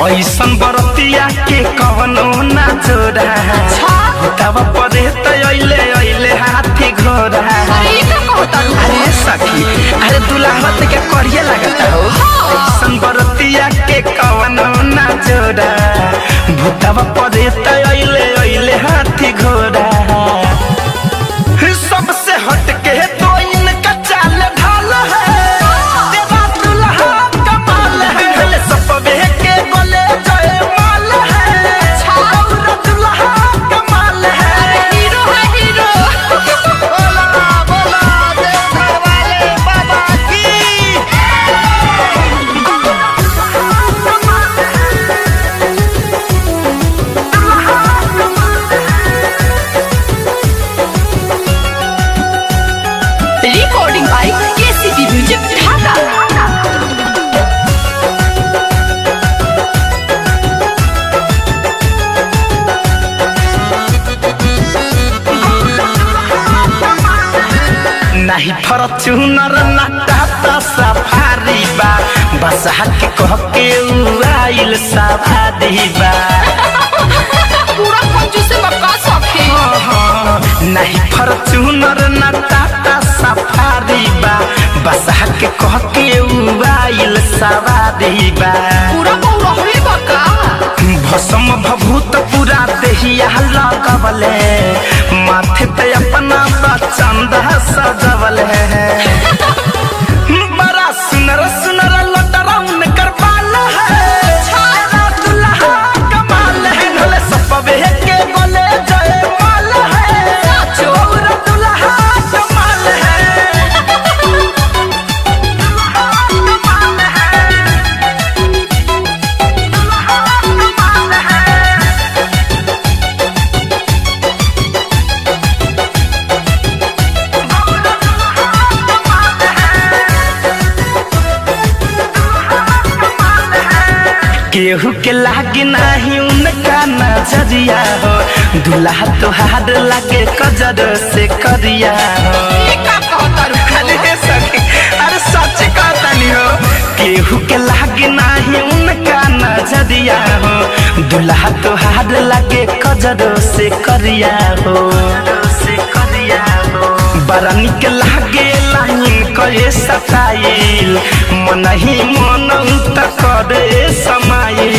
ऐसन बरतिया के कवनो ना जोड़ा भूतवा परे त अइले अइले हाथी घोड़ा। अरे सखी अरे दुल्हन के करिए लगता हो ऐसन बरतिया के कवनो ना जोड़ा भूतवा परे त अइले अइले हाथी घोड़ा। सबसे हट के तो इनका चाल ढाल है देवा दुल्हा कमाल है सबे के बोले जय माल है और दुल्हा कमाल है हीरो है हीरो। बोला बोला देखने वाले बाबा की। रिकॉर्डिंग बाय केसीपी म्यूजिक ढाका। नहीं फॉर्च्यूनर ना टाटा सफारी बा बस हक कह के आइल सफारी बा। पूरा कंजूस से बका सखी। नहीं फॉर्च्यूनर ना टाटा सफारी बा बस हक कह के आइल सवारी बा। पूरा बहुरहले बका भसम भभूत पूरा देहिया लगवले माथे पे अपना चंदा सजवले बड़ा सुनर सुनर लटराउन कर बाल है दुल्हा कमाल है ढोले सबे के बोले जय माल है चोर दुल्हा कमाल है कमाल है कमाल है। केहू के लागे नाही उनका नजरिया हो दुल्हा तोहार लागे कजर से करिया हो। अरे सखी अरे सच कहतनी हो केहू के लागे नाही उनका नजरिया हो दुल्हा तोहार लागे कजर से करिया हो। बड़ा निक लागे लाइन करे सताइल मन ही मन करे समाइल